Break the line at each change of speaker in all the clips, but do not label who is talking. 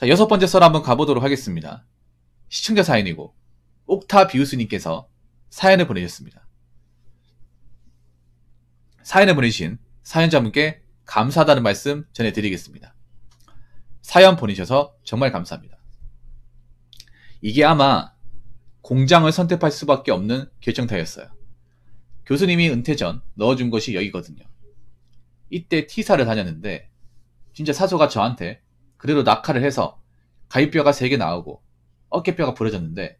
자, 6번째 썰 한번 가보도록 하겠습니다. 시청자 사연이고 옥타비우스님께서 사연을 보내셨습니다. 사연을 보내주신 사연자분께 감사하다는 말씀 전해드리겠습니다. 사연 보내셔서 정말 감사합니다. 이게 아마 공장을 선택할 수밖에 없는 결정타였어요. 교수님이 은퇴 전 넣어준 곳이 여기거든요. 이때 T사를 다녔는데 진짜 사소가 저한테 그대로 낙하를 해서 가입뼈가 3개 나오고 어깨뼈가 부러졌는데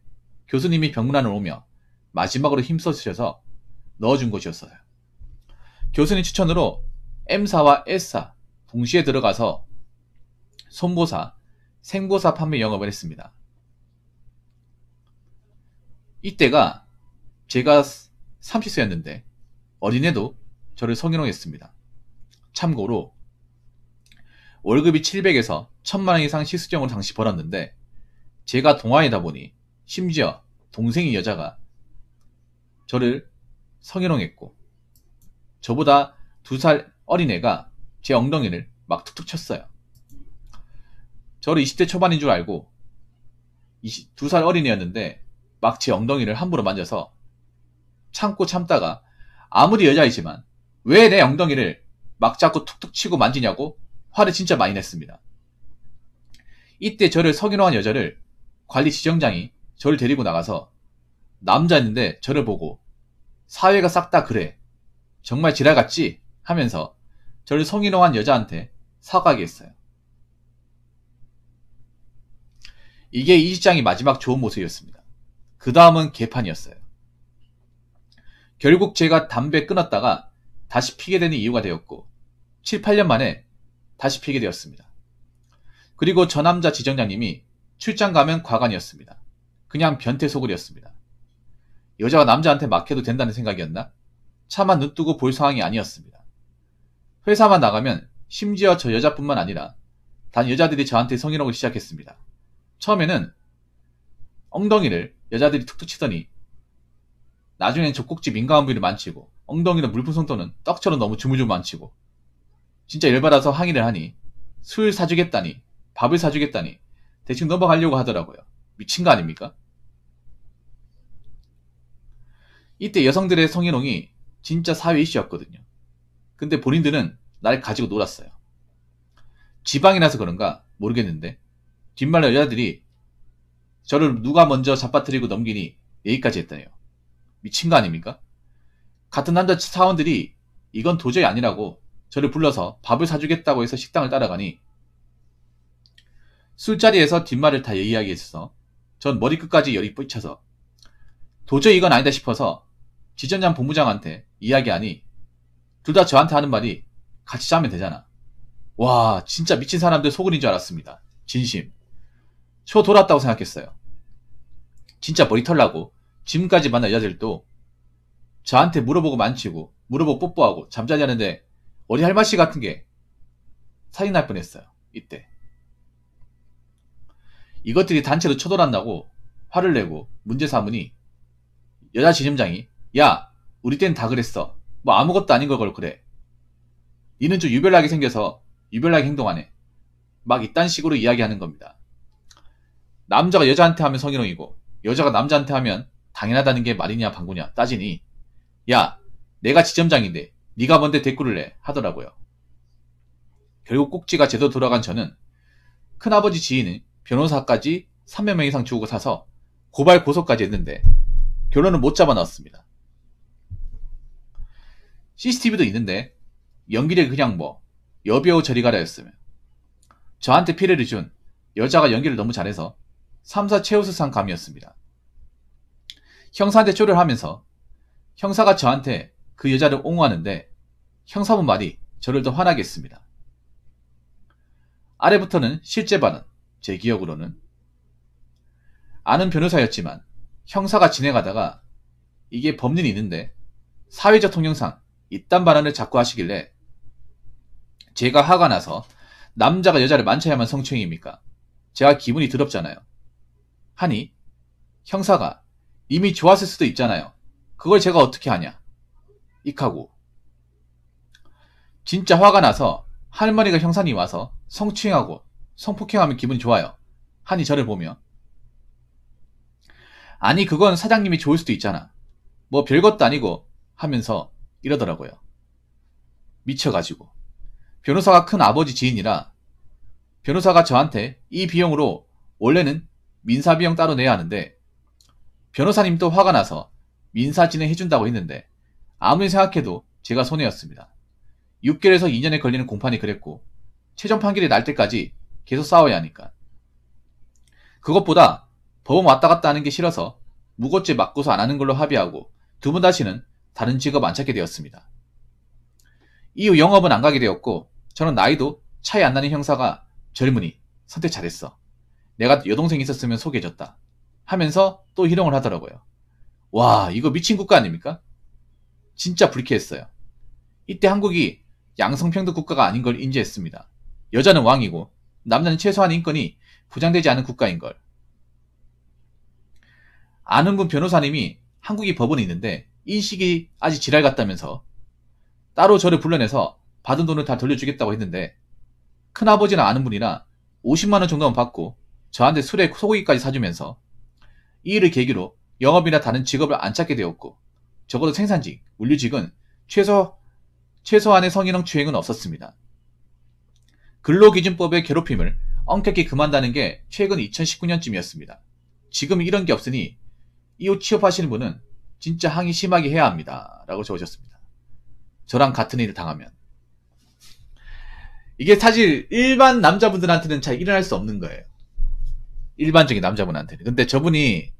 교수님이 병문안을 오며 마지막으로 힘써주셔서 넣어준 곳이었어요. 교수님 추천으로 M사와 S사 동시에 들어가서 손보사, 생보사 판매 영업을 했습니다. 이때가 제가 30세였는데 어린애도 저를 성희롱했습니다. 참고로 월급이 700에서 1000만원 이상 실수령으로 당시 벌었는데 제가 동아이다 보니 심지어 동생인 여자가 저를 성희롱했고 저보다 2살 어린애가 제 엉덩이를 막 툭툭 쳤어요. 저를 20대 초반인 줄 알고 2살 어린애였는데 막 제 엉덩이를 함부로 만져서 참고 참다가 아무리 여자이지만 왜 내 엉덩이를 막 자꾸 툭툭 치고 만지냐고 화를 진짜 많이 냈습니다. 이때 저를 성희롱한 여자를 관리 지점장이 저를 데리고 나가서 남자였는데 저를 보고 사회가 싹 다 그래 정말 지랄같지 하면서 저를 성희롱한 여자한테 사과하게 했어요. 이게 이 직장이 마지막 좋은 모습이었습니다. 그 다음은 개판이었어요. 결국 제가 담배 끊었다가 다시 피게 되는 이유가 되었고 7, 8년 만에 다시 피게 되었습니다. 그리고 저 남자 지점장님이 출장 가면 과간이었습니다. 그냥 변태 소굴이었습니다. 여자가 남자한테 막해도 된다는 생각이었나? 차마 눈뜨고 볼 상황이 아니었습니다. 회사만 나가면 심지어 저 여자뿐만 아니라 단 여자들이 저한테 성희롱을 시작했습니다. 처음에는 엉덩이를 여자들이 툭툭 치더니 나중엔 젖꼭지 민감한 부위를 만지고 엉덩이는 물풍선 또는 떡처럼 너무 주물주물 만지고 진짜 열받아서 항의를 하니 술 사주겠다니 밥을 사주겠다니 대충 넘어가려고 하더라고요. 미친 거 아닙니까? 이때 여성들의 성희롱이 진짜 사회 이슈였거든요. 근데 본인들은 날 가지고 놀았어요. 지방이라서 그런가 모르겠는데 뒷말로 여자들이 저를 누가 먼저 잡아뜨리고 넘기니 여기까지 했다네요. 미친 거 아닙니까? 같은 남자 사원들이 이건 도저히 아니라고 저를 불러서 밥을 사주겠다고 해서 식당을 따라가니 술자리에서 뒷말을 다 이야기했어. 전 머리끝까지 열이 뻗쳐서 도저히 이건 아니다 싶어서 지점장 본부장한테 이야기하니 둘 다 저한테 하는 말이 같이 자면 되잖아. 와 진짜 미친 사람들 소굴인 줄 알았습니다. 진심. 초 돌았다고 생각했어요. 진짜 머리털 나고 지금까지 만난 여자들도 저한테 물어보고 만지고 물어보고 뽀뽀하고 잠자리 하는데 어리 할마씨 같은 게 사인 날 뻔했어요. 이때. 이것들이 단체로 쳐돌았다고 화를 내고 문제 삼으니 여자 지점장이 야 우리 땐 다 그랬어. 뭐 아무것도 아닌 걸 그래. 니는 좀 유별나게 생겨서 유별나게 행동하네. 막 이딴 식으로 이야기하는 겁니다. 남자가 여자한테 하면 성희롱이고 여자가 남자한테 하면 당연하다는 게 말이냐 방구냐 따지니 야 내가 지점장인데 네가 뭔데 대꾸를 해 하더라고요. 결국 꼭지가 제대로 돌아간 저는 큰아버지 지인은 변호사까지 300명 이상 주고 사서 고발 고소까지 했는데 결론은 못 잡아 넣었습니다. CCTV도 있는데 연기력이 그냥 뭐 여배우 저리 가라였으면 저한테 피해를 준 여자가 연기를 너무 잘해서 3사 최우수상 감이었습니다. 형사한테 쪼를 하면서 형사가 저한테 그 여자를 옹호하는데 형사분 말이 저를 더 화나게 했습니다. 아래부터는 실제 발언, 제 기억으로는 아는 변호사였지만 형사가 진행하다가 이게 법률이 있는데 사회적 통념상 이딴 발언을 자꾸 하시길래 제가 화가 나서 남자가 여자를 만져야만 성추행입니까? 제가 기분이 더럽잖아요. 하니 형사가 이미 좋았을 수도 있잖아요. 그걸 제가 어떻게 하냐. 익하고 진짜 화가 나서 할머니가 형사님 와서 성추행하고 성폭행하면 기분이 좋아요. 하니 저를 보며. 아니 그건 사장님이 좋을 수도 있잖아. 뭐 별것도 아니고 하면서 이러더라고요. 미쳐가지고. 변호사가 큰 아버지 지인이라 변호사가 저한테 이 비용으로 원래는 민사비용 따로 내야 하는데 변호사님도 화가 나서 민사 진행해준다고 했는데 아무리 생각해도 제가 손해였습니다. 6개월에서 2년에 걸리는 공판이 그랬고 최종 판결이 날 때까지 계속 싸워야 하니까. 그것보다 법원 왔다 갔다 하는 게 싫어서 무고죄 맞고서 안 하는 걸로 합의하고 두 번 다시는 다른 직업 안 찾게 되었습니다. 이후 영업은 안 가게 되었고 저는 나이도 차이 안 나는 형사가 젊으니 선택 잘했어. 내가 여동생이 있었으면 소개해줬다. 하면서 또 희롱을 하더라고요. 와 이거 미친 국가 아닙니까? 진짜 불쾌했어요. 이때 한국이 양성평등 국가가 아닌 걸 인지했습니다. 여자는 왕이고 남자는 최소한 인권이 보장되지 않은 국가인걸. 아는 분 변호사님이 한국이 법원이 있는데 인식이 아직 지랄 같다면서 따로 저를 불러내서 받은 돈을 다 돌려주겠다고 했는데 큰아버지나 아는 분이라 50만원 정도만 받고 저한테 술에 소고기까지 사주면서 이 일을 계기로 영업이나 다른 직업을 안 찾게 되었고 적어도 생산직, 물류직은 최소한의 성희롱 추행은 없었습니다. 근로기준법의 괴롭힘을 엄격히 금한다는 게 최근 2019년쯤이었습니다. 지금 이런 게 없으니 이웃 취업하시는 분은 진짜 항의 심하게 해야 합니다. 라고 적으셨습니다. 저랑 같은 일을 당하면. 이게 사실 일반 남자분들한테는 잘 일어날 수 없는 거예요. 일반적인 남자분한테는. 근데 저분이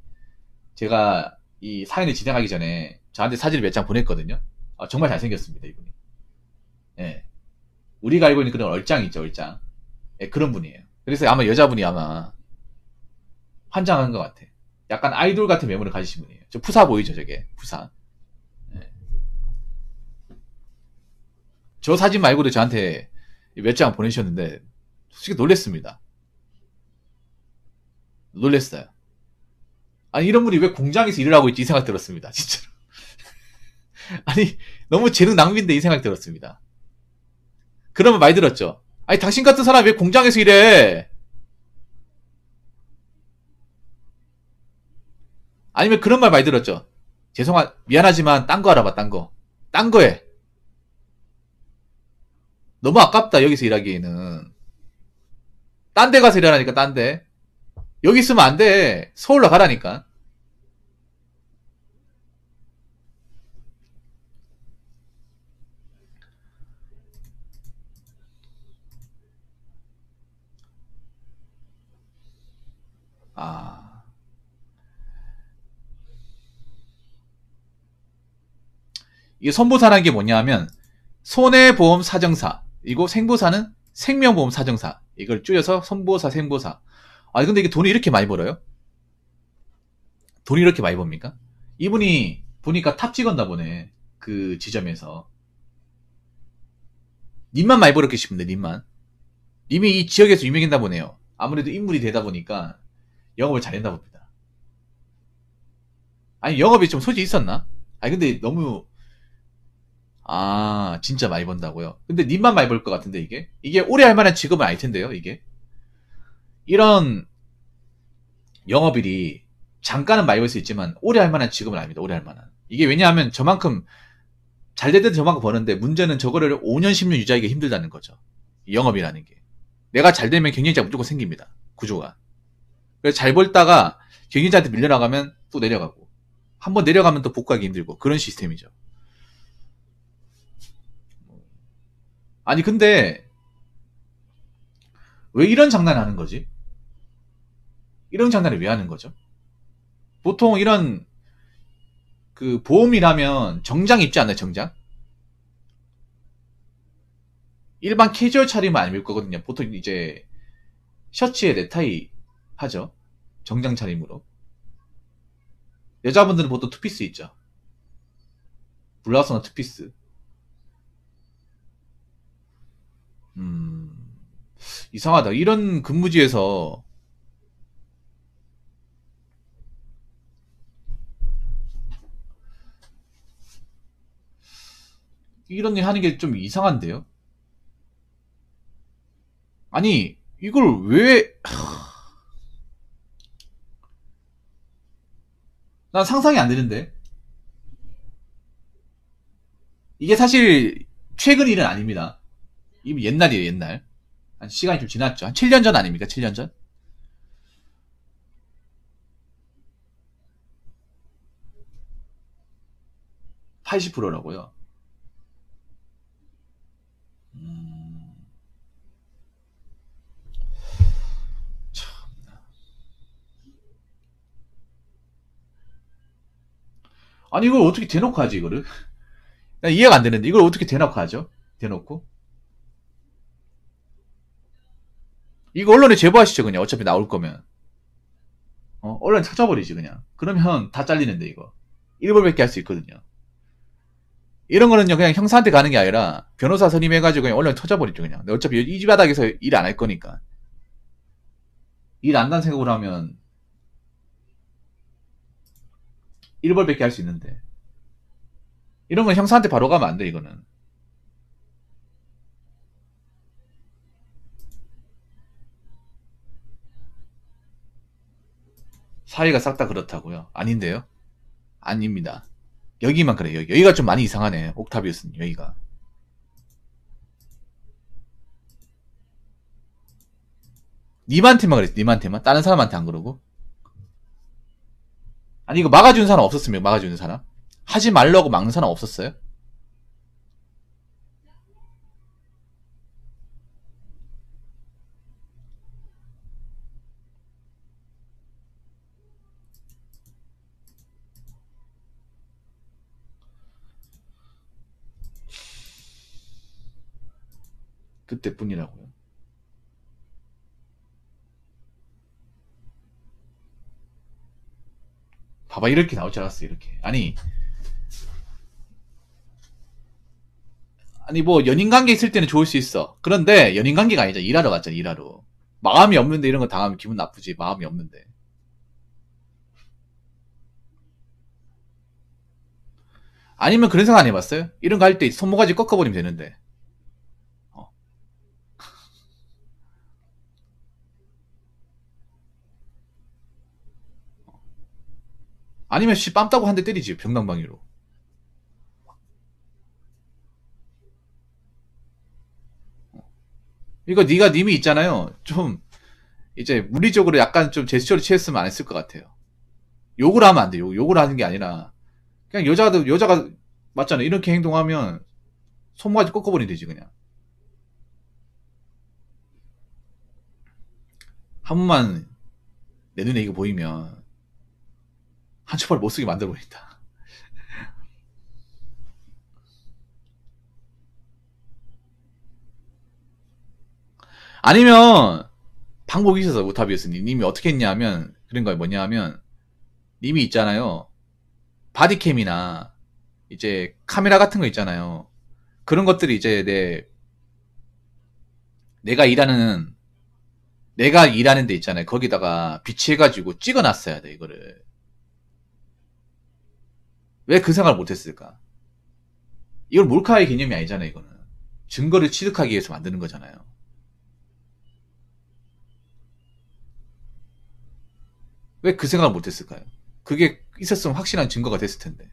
제가 이 사연을 진행하기 전에 저한테 사진을 몇 장 보냈거든요. 정말 잘생겼습니다, 이분이. 예. 우리가 알고 있는 그런 얼짱 있죠, 얼짱. 예, 그런 분이에요. 그래서 아마 여자분이 아마 환장한 것 같아. 약간 아이돌 같은 외모를 가지신 분이에요. 저 푸사 보이죠, 저게. 푸사. 예. 저 사진 말고도 저한테 몇 장 보내주셨는데 솔직히 놀랬습니다. 놀랬어요. 아니 이런 분이 왜 공장에서 일을 하고 있지 이 생각 들었습니다. 진짜로. 아니 너무 재능 낭비인데 이 생각 들었습니다. 그러면 많이 들었죠. 아니 당신 같은 사람이 왜 공장에서 일해? 아니면 그런 말 많이 들었죠. 미안하지만 딴 거 알아봐, 딴 거. 딴 거 해. 너무 아깝다 여기서 일하기에는. 딴 데 가서 일하라니까, 딴 데. 여기 있으면 안 돼. 서울로 가라니까. 아. 이게 선보사라는 게 뭐냐 하면, 손해보험 사정사. 이거 생보사는 생명보험 사정사. 이걸 줄여서 선보사, 생보사. 아, 근데 이게 돈이 이렇게 많이 벌어요? 돈이 이렇게 많이 법니까? 이분이 보니까 탑 찍었나 보네. 그 지점에서. 님만 많이 벌었겠 싶은데, 님만. 님이 이 지역에서 유명했나 보네요. 아무래도 인물이 되다 보니까 영업을 잘했나 봅니다. 아니, 영업이 좀 소질이 있었나? 아니, 근데 너무, 진짜 많이 번다고요? 근데 님만 많이 벌 것 같은데, 이게? 이게 오래 할 만한 직업은 아닐 텐데요, 이게? 이런 영업일이 잠깐은 많이 벌 수 있지만, 오래 할 만한 직업은 아닙니다, 오래 할 만한. 이게 왜냐하면 저만큼, 잘 되든 저만큼 버는데, 문제는 저거를 5년, 10년 유지하기가 힘들다는 거죠. 영업이라는 게. 내가 잘 되면 경쟁자가 무조건 생깁니다, 구조가. 그래서 잘 벌다가 경쟁자한테 밀려나가면 또 내려가고, 한번 내려가면 또 복구하기 힘들고, 그런 시스템이죠. 아니 근데 왜 이런 장난을 하는 거지? 이런 장난을 왜 하는 거죠? 보통 이런 그 보험이라면 정장 입지 않나요? 정장? 일반 캐주얼 차림은 안 입을 거거든요. 보통 이제 셔츠에 넥타이 하죠. 정장 차림으로. 여자분들은 보통 투피스 있죠. 블라우스나 투피스. 이상하다. 이런 근무지에서 이런 일 하는 게 좀 이상한데요? 아니, 이걸 왜, 난 상상이 안 되는데. 이게 사실 최근 일은 아닙니다. 이미 옛날이에요, 옛날. 한 시간이 좀 지났죠. 한 7년 전 아닙니까? 7년 전? 80%라고요. 음, 참. 아니, 이걸 어떻게 대놓고 하지, 이거를? 난 이해가 안 되는데, 이걸 어떻게 대놓고 하죠? 대놓고? 이거 언론에 제보하시죠, 그냥. 어차피 나올 거면. 언론 찾아버리지, 그냥. 그러면 다 잘리는데, 이거. 일벌백계 할 수 있거든요. 이런 거는요, 그냥 형사한테 가는 게 아니라, 변호사 선임해가지고 그냥 언론 터져버리죠, 그냥. 근데 어차피 이 바닥에서 일 안 할 거니까. 일 안 난 생각으로 하면, 일벌백계 할 수 있는데. 이런 건 형사한테 바로 가면 안 돼, 이거는. 사회가 싹 다 그렇다고요? 아닌데요? 아닙니다. 여기만 그래요. 여기가 좀 많이 이상하네. 옥타비우스는 여기가. 님한테만 그랬어. 님한테만. 다른 사람한테 안 그러고. 아니 이거 막아주는 사람 없었습니까? 막아주는 사람? 하지 말라고 막는 사람 없었어요? 그때뿐이라고요. 봐봐 이렇게 나올 줄 알았어 이렇게. 아니 뭐 연인관계 있을 때는 좋을 수 있어. 그런데 연인관계가 아니잖아. 일하러 갔잖아. 일하러. 마음이 없는데 이런 거 당하면 기분 나쁘지. 마음이 없는데. 아니면 그런 생각 안 해봤어요? 이런 거 할 때 손모가지 꺾어버리면 되는데. 어. 아니면 씨 뺨 따고 한 대 때리지. 병랑방위로. 이거 네가 님이 있잖아요. 좀 이제 물리적으로 약간 좀 제스처를 취했으면 안 했을 것 같아요. 욕을 하면 안 돼. 욕을 하는 게 아니라 그냥 여자가 맞잖아. 이렇게 행동하면 손모가지 꺾어버리면 되지 그냥. 한 번만 내 눈에 이거 보이면 한 초발 못 쓰게 만들어 버린다. 아니면 방법이 있어서 오타비우스님 님이 어떻게 했냐면 그런 거예요. 뭐냐면 님이 있잖아요. 바디캠이나 이제 카메라 같은 거 있잖아요. 그런 것들이 이제 내가 일하는 내가 일하는 데 있잖아요. 거기다가 비치해가지고 찍어놨어야 돼 이거를. 왜 그 생각을 못했을까? 이건 몰카의 개념이 아니잖아요. 이거는 증거를 취득하기 위해서 만드는 거잖아요. 왜 그 생각을 못했을까요? 그게 있었으면 확실한 증거가 됐을 텐데.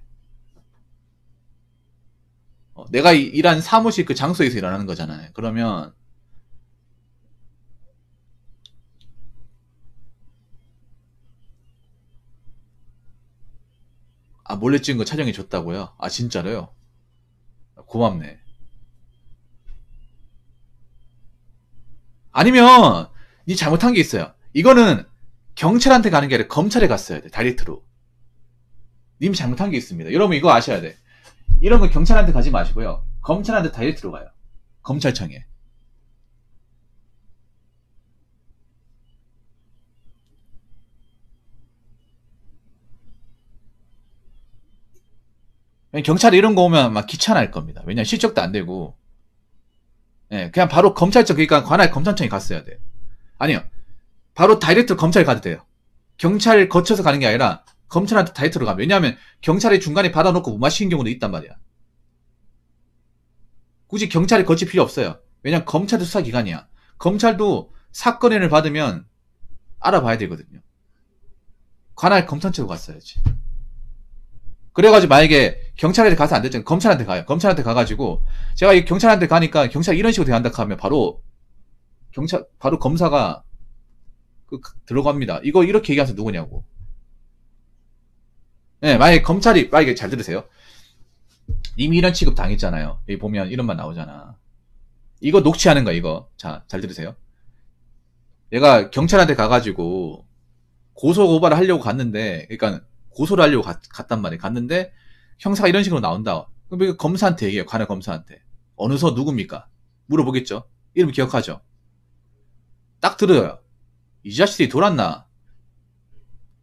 내가 일한 사무실 그 장소에서 일하는 거잖아요. 그러면 몰래 찍은 거 촬영해 줬다고요? 진짜로요? 고맙네. 아니면 니 잘못한 게 있어요. 이거는 경찰한테 가는 게 아니라 검찰에 갔어야 돼. 다이렉트로. 님 잘못한 게 있습니다. 여러분 이거 아셔야 돼. 이런 거 경찰한테 가지 마시고요. 검찰한테 다이렉트로 가요. 검찰청에. 경찰이 이런 거 오면 막 귀찮아할 겁니다. 왜냐면 실적도 안 되고. 예, 그냥 바로 검찰청, 그러니까 관할 검찰청에 갔어야 돼요. 아니요. 바로 다이렉트로 검찰 가도 돼요. 경찰 거쳐서 가는 게 아니라 검찰한테 다이렉트로 가면. 왜냐하면 경찰이 중간에 받아놓고 못 마시는 경우도 있단 말이야. 굳이 경찰이 거칠 필요 없어요. 왜냐면 검찰도 수사기관이야. 검찰도 사건을 받으면 알아봐야 되거든요. 관할 검찰청으로 갔어야지. 그래가지고 만약에 경찰한테 가서 안 됐잖아요. 검찰한테 가요. 검찰한테 가가지고 제가 이 경찰한테 가니까 경찰 이런 식으로 대한다 하면 바로 바로 검사가 들어갑니다. 이거 이렇게 얘기하면서 누구냐고. 네, 만약에 잘 들으세요. 이미 이런 취급 당했잖아요. 여기 보면 이런 말 나오잖아. 이거 녹취하는 거야, 이거. 자, 잘 들으세요. 얘가 경찰한테 가가지고 고소고발을 하려고 갔는데, 그러니까 고소를 하려고 갔단 말이에요. 갔는데 형사가 이런 식으로 나온다. 그럼 검사한테 얘기해요. 관할 검사한테. 어느 서 누굽니까? 물어보겠죠. 이름 기억하죠. 딱 들어요. 이 자식들이 돌았나?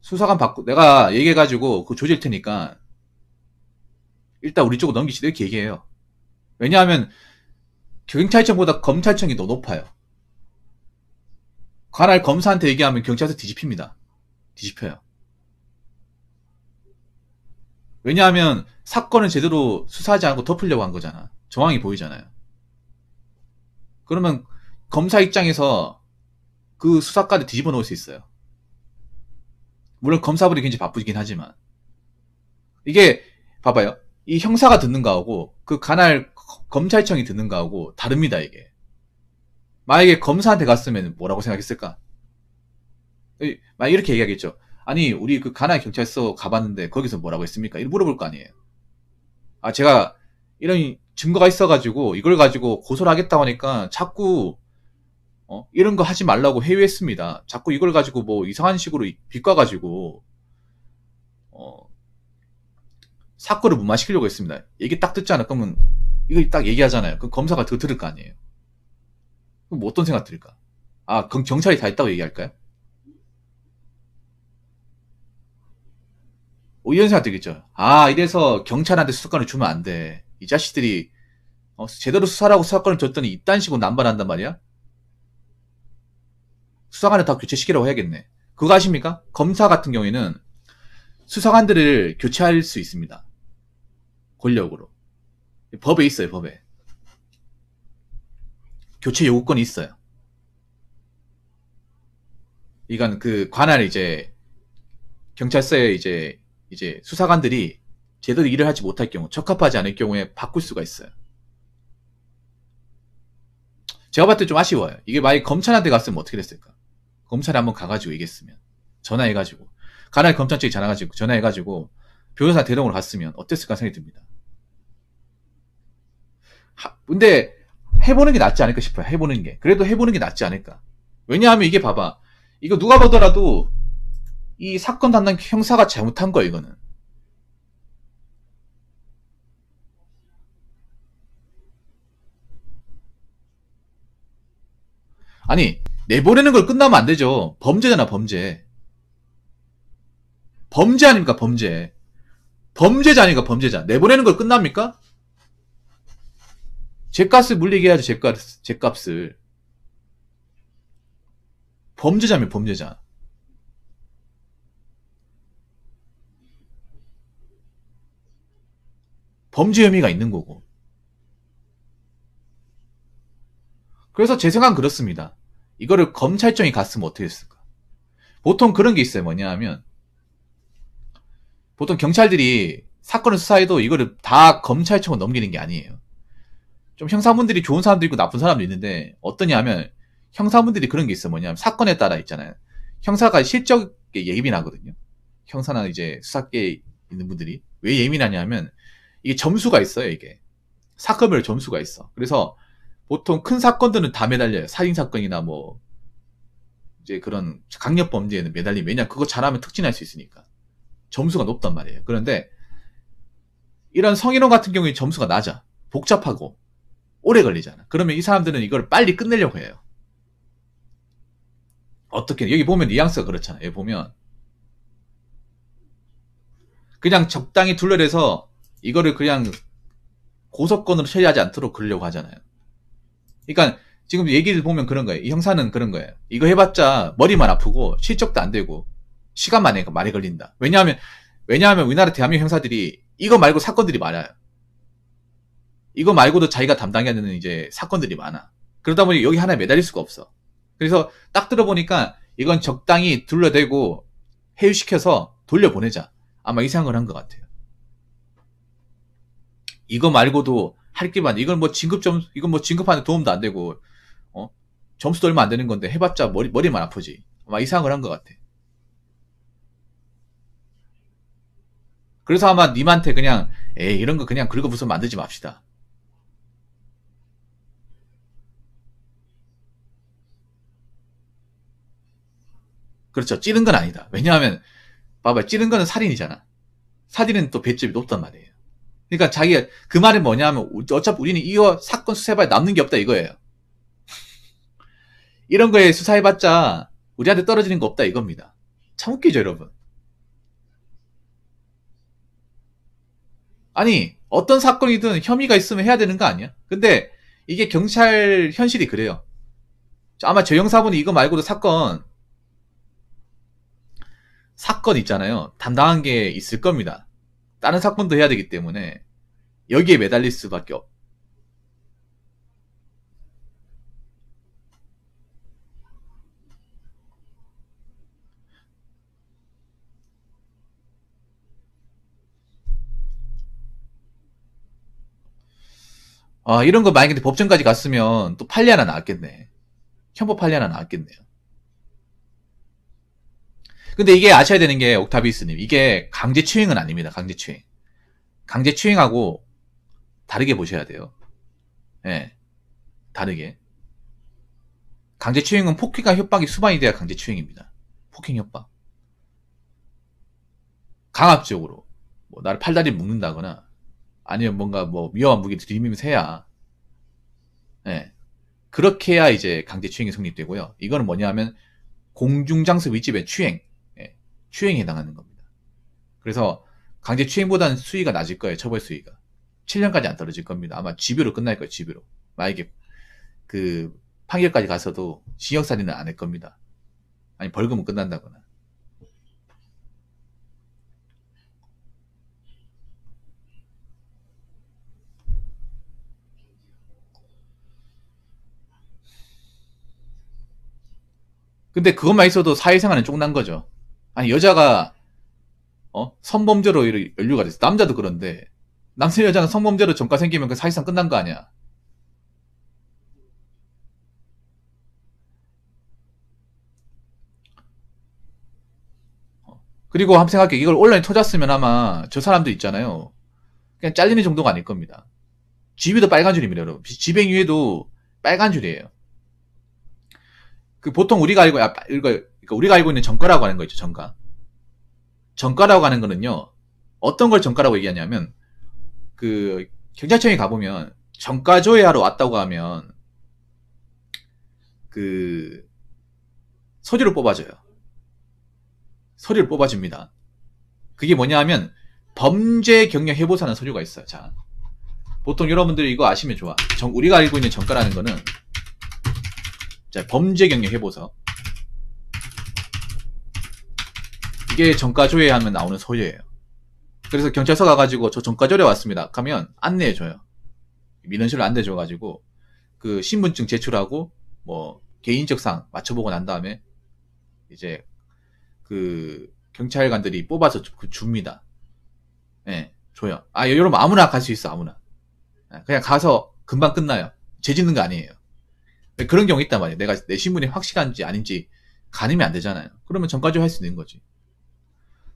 수사관 받고 내가 얘기해가지고 그거 조질 테니까 일단 우리 쪽으로 넘기시다 이렇게 얘기해요. 왜냐하면 경찰청보다 검찰청이 더 높아요. 관할 검사한테 얘기하면 경찰서 뒤집힙니다. 뒤집혀요. 왜냐하면 사건을 제대로 수사하지 않고 덮으려고 한 거잖아. 정황이 보이잖아요. 그러면 검사 입장에서 그 수사까지 뒤집어 놓을 수 있어요. 물론 검사분이 굉장히 바쁘긴 하지만 이게 봐봐요. 이 형사가 듣는 거하고 그 관할 검찰청이 듣는 거하고 다릅니다. 이게 만약에 검사한테 갔으면 뭐라고 생각했을까? 만약 이렇게 얘기하겠죠. 아니 우리 그 관할 경찰서 가봤는데 거기서 뭐라고 했습니까? 이렇게 물어볼 거 아니에요. 아 제가 이런 증거가 있어가지고 이걸 가지고 고소를 하겠다고 하니까 자꾸 이런 거 하지 말라고 회유했습니다. 자꾸 이걸 가지고 뭐 이상한 식으로 비꼬아가지고 사건을 무마시키려고 했습니다. 얘기 딱 듣잖아. 그러면 이거 딱 얘기하잖아요. 그럼 검사가 그거 들을 거 아니에요. 그럼 뭐 어떤 생각 들까? 아 경찰이 다 했다고 얘기할까요? 이런 생각 들겠죠. 아 이래서 경찰한테 수사권을 주면 안 돼. 이 자식들이 제대로 수사라고 수사권을 줬더니 이딴 식으로 남발한단 말이야? 수사관을 다 교체시키라고 해야겠네. 그거 아십니까? 검사 같은 경우에는 수사관들을 교체할 수 있습니다. 권력으로. 법에 있어요, 법에. 교체 요구권이 있어요. 이건 그 관할 경찰서에 이제 수사관들이 제대로 일을 하지 못할 경우, 적합하지 않을 경우에 바꿀 수가 있어요. 제가 봤을 때 좀 아쉬워요. 이게 만약에 검찰한테 갔으면 어떻게 됐을까? 검찰에 한번 가가지고 얘기했으면. 전화해가지고. 관할 검찰 측에 전화해가지고 변호사 대동으로 갔으면 어땠을까 생각이 듭니다. 근데 해보는 게 낫지 않을까 싶어요. 해보는 게. 그래도 해보는 게 낫지 않을까. 왜냐하면 이게 봐봐. 이거 누가 보더라도 이 사건 담당 형사가 잘못한 거야, 이거는. 아니, 내보내는 걸 끝나면 안 되죠. 범죄잖아, 범죄. 범죄 아닙니까, 범죄. 범죄자 아닙니까, 범죄자. 내보내는 걸 끝납니까? 죗값을 물리게 해야죠, 죗값을. 범죄자면 범죄자. 범죄 혐의가 있는 거고. 그래서 제 생각은 그렇습니다. 이거를 검찰청이 갔으면 어떻게 했을까? 보통 그런 게 있어요. 뭐냐 하면 보통 경찰들이 사건을 수사해도 이거를 다 검찰청으로 넘기는 게 아니에요. 좀 형사분들이 좋은 사람도 있고 나쁜 사람도 있는데 어떠냐 하면 형사분들이 그런 게 있어요. 뭐냐면 사건에 따라 있잖아요. 형사가 실적에 예민하거든요. 형사나 이제 수사계에 있는 분들이 왜 예민하냐면 이게 점수가 있어요. 이게 사건별 점수가 있어. 그래서 보통 큰 사건들은 다 매달려요. 살인사건이나 뭐 이제 그런 강력범죄에는 매달리면 왜냐 그거 잘하면 특진할 수 있으니까 점수가 높단 말이에요. 그런데 이런 성희롱 같은 경우에 점수가 낮아. 복잡하고 오래 걸리잖아. 그러면 이 사람들은 이걸 빨리 끝내려고 해요. 어떻게 여기 보면 뉘앙스가 그렇잖아. 여기 보면 그냥 적당히 둘러대서 이거를 그냥 고소건으로 처리하지 않도록 그러려고 하잖아요. 그러니까 지금 얘기를 보면 그런 거예요. 이 형사는 그런 거예요. 이거 해봤자 머리만 아프고 실적도 안 되고 시간만 많이 걸린다. 왜냐하면 우리나라 대한민국 형사들이 이거 말고 사건들이 많아요. 이거 말고도 자기가 담당해야 되는 이제 사건들이 많아. 그러다 보니 여기 하나에 매달릴 수가 없어. 그래서 딱 들어보니까 이건 적당히 둘러대고 해유시켜서 돌려보내자. 아마 이 생각을 한 것 같아요. 이거 말고도 할 게 많아. 이건 뭐 이건 뭐 진급하는 도움도 안 되고, 점수도 얼마 안 되는 건데 해봤자 머리만 아프지. 아마 이 생각을 한 것 같아. 그래서 아마 님한테 그냥, 에이, 이런 거 그냥 긁어 부숴 만들지 맙시다. 그렇죠. 찌른 건 아니다. 왜냐하면, 봐봐, 찌른 거는 살인이잖아. 살인은 또 배점이 높단 말이에요. 그러니까 자기가, 그 말은 뭐냐면, 어차피 우리는 이거 사건 수사해봐야 남는 게 없다 이거예요. 이런 거에 수사해봤자, 우리한테 떨어지는 거 없다 이겁니다. 참 웃기죠, 여러분. 아니, 어떤 사건이든 혐의가 있으면 해야 되는 거 아니야? 근데, 이게 경찰 현실이 그래요. 아마 저 형사분이 이거 말고도 사건 있잖아요. 담당한 게 있을 겁니다. 다른 사건도 해야 되기 때문에 여기에 매달릴 수밖에 없. 이런 거 만약에 법정까지 갔으면 또 판례 하나 나왔겠네. 형법 판례 하나 나왔겠네요. 근데 이게 아셔야 되는 게 옥타비스님, 이게 강제추행은 아닙니다. 강제추행. 강제추행하고 다르게 보셔야 돼요. 예, 네, 다르게. 강제추행은 폭행과 협박이 수반이 돼야 강제추행입니다. 폭행, 협박. 강압적으로 뭐 나를 팔다리 묶는다거나 아니면 뭔가 뭐 위험한 무기 들이밀면서 해야, 예, 그렇게 해야 이제 강제추행이 성립되고요. 이거는 뭐냐 하면 공중장소 윗집의 추행, 예, 추행에 해당하는 겁니다. 그래서 강제추행보다는 수위가 낮을 거예요. 처벌 수위가 7년까지 안 떨어질 겁니다. 아마 집유로 끝날 거예요. 집유로. 만약에 그 판결까지 가서도 징역살이는 안 할 겁니다. 아니 벌금은 끝난다거나. 근데 그것만 있어도 사회생활은 쪽난 거죠. 아니 여자가 성범죄로 연루가 됐어. 남자도 그런데 남자 여자는 성범죄로 전과 생기면 그 사실상 끝난 거 아니야. 그리고 한번 생각해. 이걸 온라인 터졌으면 아마 저 사람도 있잖아요. 그냥 잘리는 정도가 아닐 겁니다. 집이도 빨간 줄입니다, 여러분. 집행유예도 빨간 줄이에요. 그 보통 우리가 알고 있는 전과라고 하는 거 있죠, 전과. 전과라고 하는 거는요, 어떤 걸 전과라고 얘기하냐면, 그, 경찰청에 가보면, 전과 조회하러 왔다고 하면, 그, 서류를 뽑아줘요. 서류를 뽑아줍니다. 그게 뭐냐 하면, 범죄 경력 해보사는 서류가 있어요. 자, 보통 여러분들이 이거 아시면 좋아. 우리가 알고 있는 전과라는 거는, 자, 범죄 경력 해보서. 이게 전과 조회하면 나오는 서류예요. 그래서 경찰서 가가지고 저 전과 조회 왔습니다. 하면 안내해줘요. 민원실로 안내해줘가지고 그 신분증 제출하고 뭐 개인적 사항 맞춰보고 난 다음에 이제 그 경찰관들이 뽑아서 줍니다. 예, 네, 줘요. 여러분 아무나 갈 수 있어, 아무나. 그냥 가서 금방 끝나요. 죄 짓는 거 아니에요. 그런 경우 있단 말이에요. 내 신분이 확실한지 아닌지 가늠이 안 되잖아요. 그러면 전과조 할 수 있는 거지.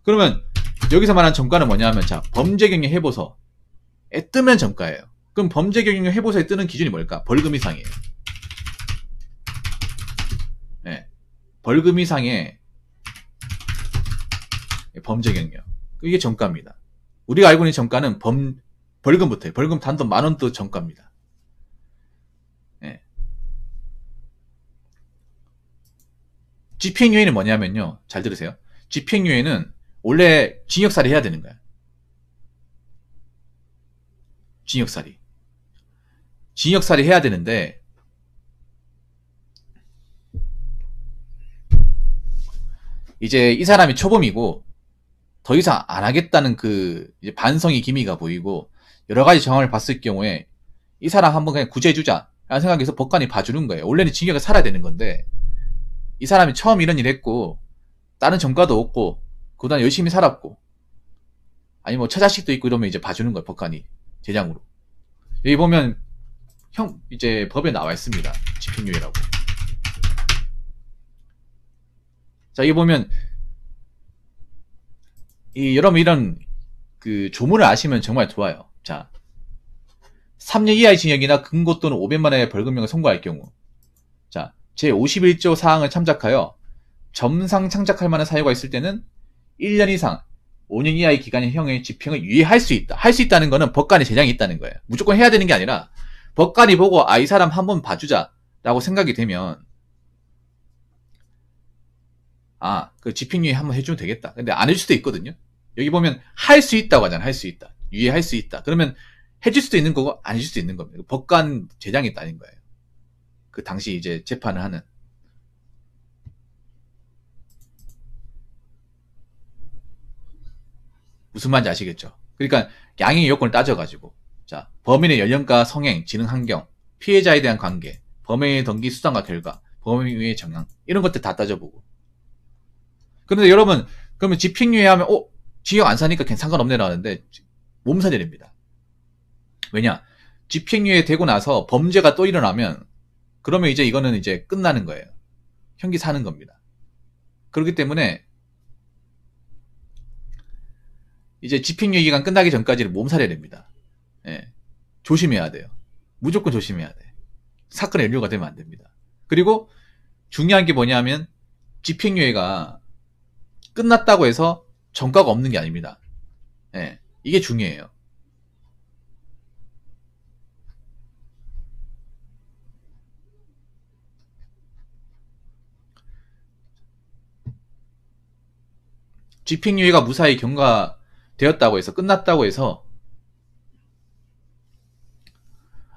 그러면 여기서 말하는 전과는 뭐냐면, 자, 범죄 경력 해보서에 뜨면 전과예요. 그럼 범죄 경력 해보서에 뜨는 기준이 뭘까? 벌금 이상이에요. 네, 벌금 이상의 범죄 경력. 이게 전과입니다. 우리가 알고 있는 전과는 벌금부터예요. 벌금 단돈 10,000원도 전과입니다. 네. 집행유예는 뭐냐면요. 잘 들으세요. 집행유예는 원래 징역살이 해야 되는 거야. 징역살이 해야 되는데, 이제 이 사람이 초범이고 더 이상 안 하겠다는 그 이제 반성의 기미가 보이고 여러 가지 정황을 봤을 경우에 이 사람 한번 그냥 구제해주자 라는 생각에서 법관이 봐주는 거예요. 원래는 징역을 살아야 되는 건데 이 사람이 처음 이런 일 했고 다른 전과도 없고 그동안 열심히 살았고 아니 뭐 처자식도 있고 이러면 이제 봐주는 거예요. 법관이 재량으로. 여기 보면 이제 법에 나와 있습니다. 집행유예라고. 자, 여기 보면 여러분 이런 그 조문을 아시면 정말 좋아요. 자, 3년 이하의 징역이나 금고 또는 500만 원의 벌금형을 선고할 경우, 자, 제51조 사항을 참작하여 점상 창작할 만한 사유가 있을 때는 1년 이상 5년 이하의 기간의 형의 집행을 유예할 수 있다. 할 수 있다는 거는 법관의 재량이 있다는 거예요. 무조건 해야 되는 게 아니라 법관이 보고 이 사람 한번 봐주자라고 생각이 되면 그 집행유예 한번 해주면 되겠다. 근데 안 해줄 수도 있거든요. 여기 보면 할 수 있다고 하잖아. 할 수 있다. 유예할 수 있다. 그러면 해줄 수도 있는 거고 안 해줄 수도 있는 겁니다. 법관 재량이 있다는 거예요. 그 당시 이제 재판을 하는. 무슨 말인지 아시겠죠? 그러니까 양형의 요건을 따져가지고, 자, 범인의 연령과 성행, 지능 환경, 피해자에 대한 관계, 범행의 동기 수단과 결과, 범행의 정황, 이런 것들 다 따져보고. 그런데 여러분, 그러면 집행유예 하면 징역 안 사니까 그냥 상관없네 라는데 몸살이 됩니다. 왜냐? 집행유예 되고 나서 범죄가 또 일어나면 그러면 이제 이거는 이제 끝나는 거예요. 형기 사는 겁니다. 그렇기 때문에 이제 집행유예 기간 끝나기 전까지는 몸살이 됩니다. 예. 조심해야 돼요. 무조건 조심해야 돼. 사건의 연루가 되면 안 됩니다. 그리고 중요한 게 뭐냐면 집행유예가 끝났다고 해서 전과가 없는 게 아닙니다. 예. 이게 중요해요. 집행유예가 무사히 경과되었다고 해서 끝났다고 해서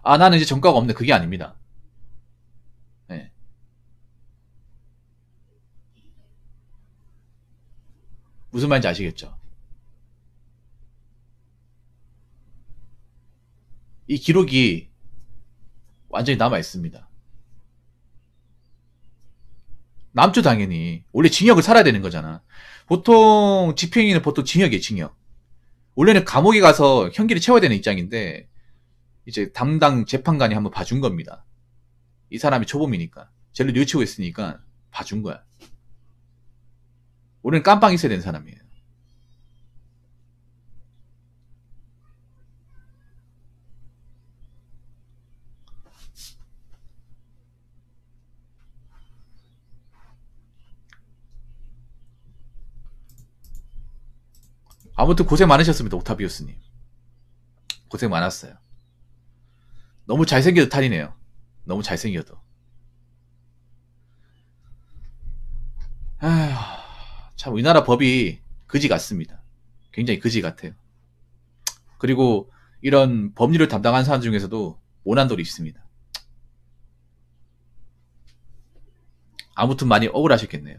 나는 이제 전과가 없네. 그게 아닙니다. 네. 무슨 말인지 아시겠죠? 이 기록이 완전히 남아 있습니다. 남죠 당연히. 원래 징역을 살아야 되는 거잖아. 보통 집행유예는 보통 징역이에요. 징역. 원래는 감옥에 가서 형기를 채워야 되는 입장인데 이제 담당 재판관이 한번 봐준 겁니다. 이 사람이 초범이니까 쟤를 뉘우치고 있으니까 봐준 거야. 원래는 깜빵 있어야 되는 사람이에요. 아무튼 고생 많으셨습니다. 옥타비우스님. 고생 많았어요. 너무 잘생겨도 탈이네요. 너무 잘생겨도. 참 우리나라 법이 그지 같습니다. 굉장히 그지 같아요. 그리고 이런 법률을 담당한 사람 중에서도 모난돌이 있습니다. 아무튼 많이 억울하셨겠네요.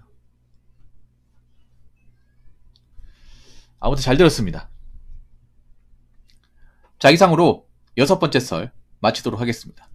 아무튼 잘 들었습니다. 자, 이상으로 6번째 썰 마치도록 하겠습니다.